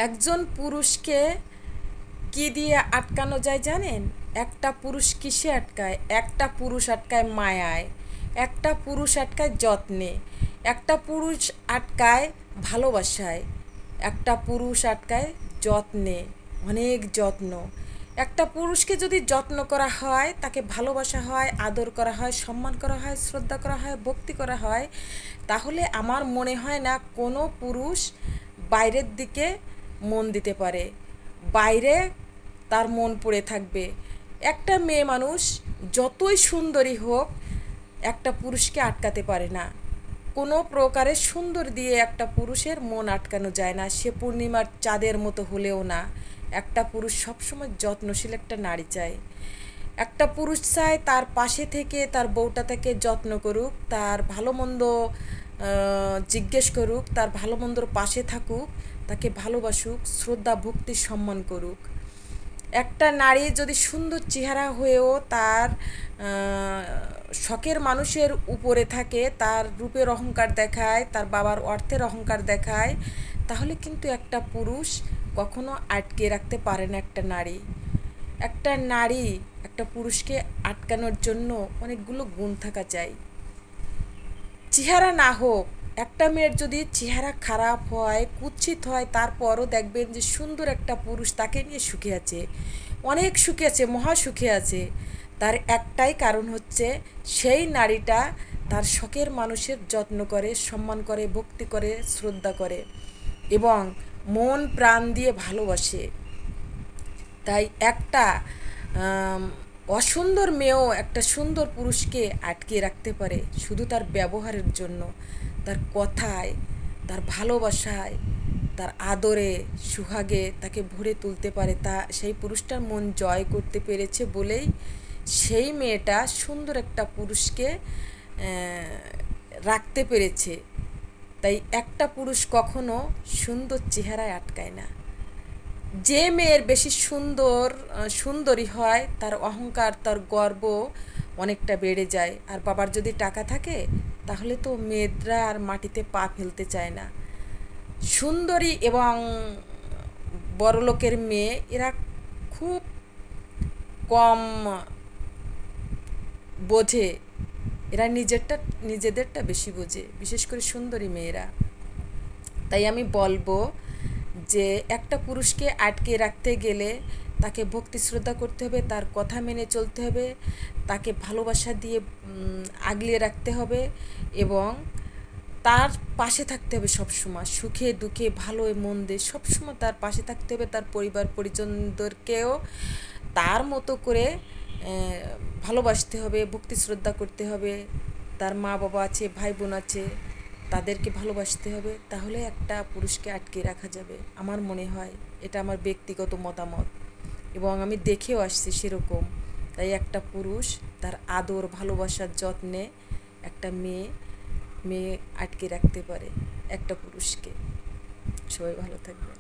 একজন পুরুষকে কি দিয়ে আটকানো যায় জানেন? একটা পুরুষ কিসে আটকায়? একটা পুরুষ আটকায় মায়ায়, একটা পুরুষ আটকায় যত্নে, একটা পুরুষ আটকায় ভালোবাসায়, একটা পুরুষ আটকায় যত্নে, অনেক যত্ন। একটা পুরুষকে যদি যত্ন করা হয়, তাকে ভালোবাসা হয়, আদর করা হয়, সম্মান করা হয়, শ্রদ্ধা করা হয়, ভক্তি করা হয়, তাহলে আমার মনে হয় না কোনো পুরুষ বাইরের দিকে মন দিতে পারে, বাইরে তার মন পড়ে থাকবে। একটা মেয়ে মানুষ যতই সুন্দরী হোক, একটা পুরুষকে আটকাতে পারে না। কোনো প্রকারের সুন্দর দিয়ে একটা পুরুষের মন আটকানো যায় না, সে পূর্ণিমার চাঁদের মতো হলেও না। একটা পুরুষ সবসময় যত্নশীল একটা নারী চায়। একটা পুরুষ চায় তার পাশে থেকে তার বউটা তাকে যত্ন করুক, তার ভালো মন্দ জিজ্ঞেস করুক, তার ভালো মন্দর পাশে থাকুক, তাকে ভালোবাসুক, শ্রদ্ধা ভক্তি সম্মান করুক। একটা নারী যদি সুন্দর চেহারা হয়েও তার শখের মানুষের উপরে থাকে, তার রূপের অহংকার দেখায়, তার বাবার অর্থের অহংকার দেখায়, তাহলে কিন্তু একটা পুরুষ কখনো আটকে রাখতে পারে না একটা নারী। একটা নারী একটা পুরুষকে আটকানোর জন্য অনেকগুলো গুণ থাকা চাই। চেহারা না হোক, একটা মেয়ের যদি চেহারা খারাপ হয়, কুৎসিত হয়, তারপরও দেখবেন যে সুন্দর একটা পুরুষ তাকে নিয়ে সুখে আছে, অনেক সুখে আছে, মহা সুখে আছে। তার একটাই কারণ হচ্ছে সেই নারীটা তার শখের মানুষের যত্ন করে, সম্মান করে, ভক্তি করে, শ্রদ্ধা করে এবং মন প্রাণ দিয়ে ভালোবাসে। তাই একটা অসুন্দর মেয়েও একটা সুন্দর পুরুষকে আটকে রাখতে পারে শুধু তার ব্যবহারের জন্য, তার কথায়, তার ভালোবাসায়, তার আদরে, সুহাগে তাকে ভরে তুলতে পারে। তা সেই পুরুষটার মন জয় করতে পেরেছে বলেই সেই মেয়েটা সুন্দর একটা পুরুষকে রাখতে পেরেছে। তাই একটা পুরুষ কখনো সুন্দর চেহারায় আটকায় না। যে মেয়ের বেশি সুন্দরী হয়, তার অহংকার, তার গর্ব অনেকটা বেড়ে যায়। আর বাবার যদি টাকা থাকে, তাহলে তো মেয়েরা আর মাটিতে পা ফেলতে চায় না। সুন্দরী এবং বড়লোকের মেয়ে এরা খুব কম বোঝে, এরা নিজেদেরটা বেশি বোঝে, বিশেষ করে সুন্দরী মেয়েরা। তাই আমি বলবো যে একটা পুরুষকে আটকে রাখতে গেলে তাকে ভক্তি শ্রদ্ধা করতে হবে, তার কথা মেনে চলতে হবে, তাকে ভালোবাসা দিয়ে আগলিয়ে রাখতে হবে এবং তার পাশে থাকতে হবে সবসময়, সুখে দুঃখে ভালো মন্দে সবসময় তার পাশে থাকতে হবে। তার পরিবার পরিজনদেরকেও তার মতো করে ভালোবাসতে হবে, ভক্তি শ্রদ্ধা করতে হবে। তার মা বাবা আছে, ভাই বোন আছে, তাদেরকে ভালোবাসতে হবে। তাহলে একটা পুরুষকে আটকে রাখা যাবে আমার মনে হয়। এটা আমার ব্যক্তিগত মতামত এবং আমি দেখেও আসছি সেরকম। তাই একটা পুরুষ তার আদর, ভালোবাসার যত্নে একটা মেয়ে আটকে রাখতে পারে একটা পুরুষকে। সবাই ভালো থাকবেন।